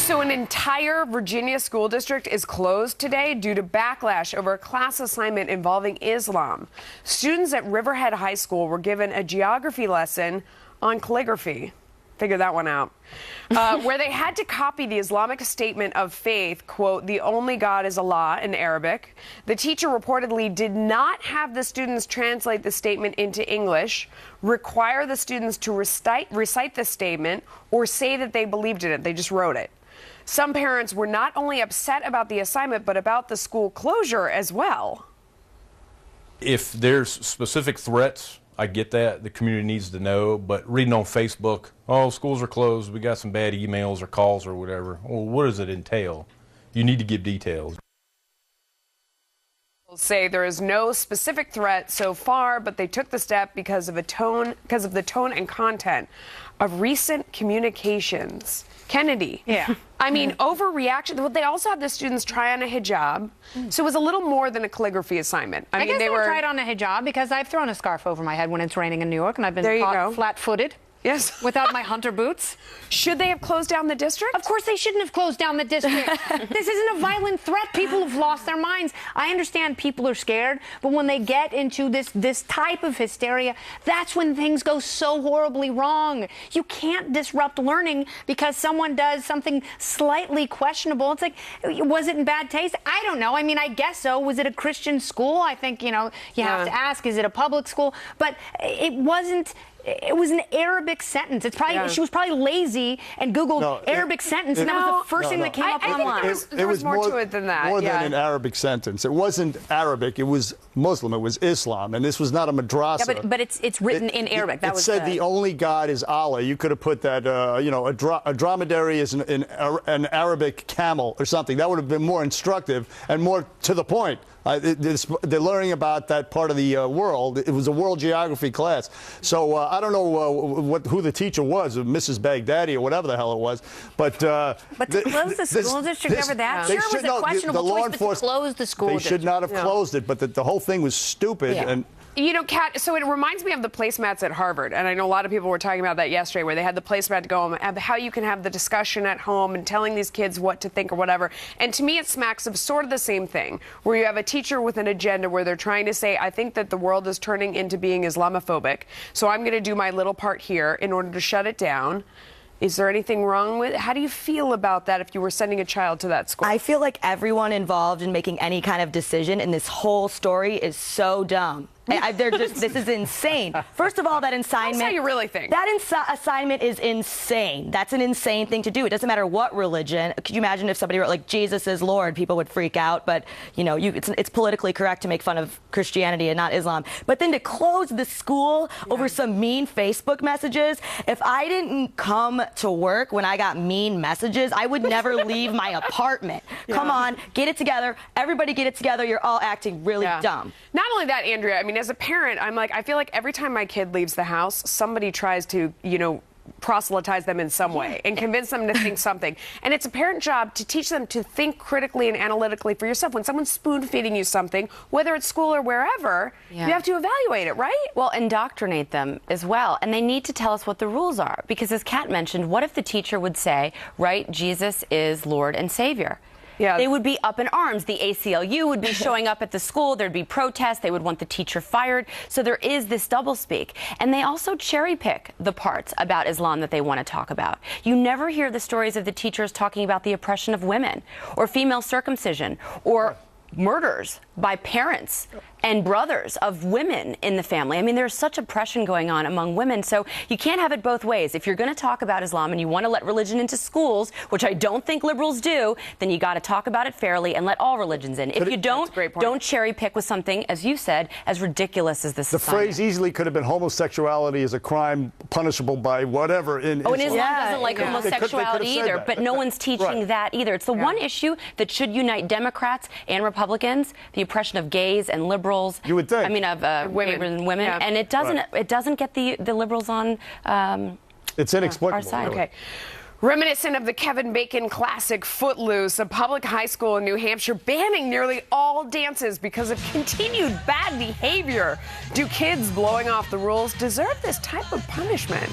So an entire Virginia school district is closed today due to backlash over a class assignment involving Islam. Students at Riverhead High School were given a geography lesson on calligraphy. Figure that one out. Where they had to copy the Islamic statement of faith, quote, "The only God is Allah," in Arabic. The teacher reportedly did not have the students translate the statement into English, require the students to recite the statement, or say that they believed in it. They just wrote it. Some parents were not only upset about the assignment, but about the school closure as well. If there's specific threats, I get that. The community needs to know. But reading on Facebook, oh, schools are closed, we got some bad emails or calls or whatever. Well, what does it entail? You need to give details. Say there is no specific threat so far, but they took the step because of the tone and content of recent communications. Kennedy. Yeah. I mean, overreaction. Well, they also had the students try on a hijab, so it was a little more than a calligraphy assignment. I mean, guess they were tried tried on a hijab because I've thrown a scarf over my head when it's raining in New York, and I've been caught flat-footed. Yes. Without my hunter boots. Should they have closed down the district? Of course they shouldn't have closed down the district. This isn't a violent threat. People have lost their minds. I understand people are scared, but when they get into this type of hysteria, that's when things go so horribly wrong. You can't disrupt learning because someone does something slightly questionable. It's like, was it in bad taste? I don't know. I mean, I guess so. Was it a Christian school? I think, you know, you have to ask, is it a public school? But it wasn't. It was an Arabic sentence. It's probably she was probably lazy and Googled Arabic sentence, and that was the first thing that came up online. There was more to it than that. More than an Arabic sentence. It wasn't Arabic. It was Muslim. It was Islam, and this was not a madrasa. Yeah, but it's written in Arabic. It said the only God is Allah. You could have put that, you know, a dromedary is an Arabic camel or something. That would have been more instructive and more to the point. They're learning about that part of the world. It was a world geography class. So I don't know who the teacher was, Mrs. Baghdadi or whatever the hell it was. But to close the school district over that? Sure, was a questionable choice, but to close the school district. They should not have closed it, but the whole thing was stupid. Yeah. And you know, Kat, so it reminds me of the placemats at Harvard, and I know a lot of people were talking about that yesterday, where they had the placemat to go home, how you can have the discussion at home and telling these kids what to think or whatever. And to me, it smacks of sort of the same thing, where you have a teacher with an agenda where they're trying to say, I think that the world is turning into being Islamophobic, so I'm going to do my little part here in order to shut it down. Is there anything wrong with it? How do you feel about that if you were sending a child to that school? I feel like everyone involved in making any kind of decision in this whole story is so dumb. This is insane. First of all, that assignment. That's how you really think. That assignment is insane. That's an insane thing to do. It doesn't matter what religion. Could you imagine if somebody wrote like Jesus is Lord? People would freak out. But you know, it's politically correct to make fun of Christianity and not Islam. But then to close the school over some mean Facebook messages. If I didn't come to work when I got mean messages, I would never leave my apartment. Come on, get it together. Everybody get it together. You're all acting really dumb. Not only that, Andrea, I mean, as a parent, I'm like, I feel like every time my kid leaves the house, somebody tries to, you know, proselytize them in some way and convince them to think something. And it's a parent job to teach them to think critically and analytically for yourself. When someone's spoon-feeding you something, whether it's school or wherever, you have to evaluate it, right? Well, indoctrinate them as well. And they need to tell us what the rules are. Because as Kat mentioned, what if the teacher would say, right, Jesus is Lord and Savior? Yeah. They would be up in arms. The ACLU would be showing up at the school. There'd be protests. They would want the teacher fired. So there is this doublespeak. And they also cherry pick the parts about Islam that they want to talk about. You never hear the stories of the teachers talking about the oppression of women or female circumcision or murders by parents and brothers of women in the family. I mean, there's such oppression going on among women, so you can't have it both ways. If you're going to talk about Islam and you want to let religion into schools, which I don't think liberals do, then you got to talk about it fairly and let all religions in. If you don't cherry pick with something, as you said, as ridiculous as this the phrase easily could have been homosexuality is a crime punishable by whatever in Islam. Islam doesn't like homosexuality either, but no one's teaching that either. It's the one issue that should unite Democrats and Republicans, the oppression of gays and liberals. You would think. I mean, of women, and it doesn't. It doesn't get the liberals on. It's inexplicable. Our side. Really. Okay. Reminiscent of the Kevin Bacon classic Footloose, a public high school in New Hampshire banning nearly all dances because of continued bad behavior. Do kids blowing off the rules deserve this type of punishment?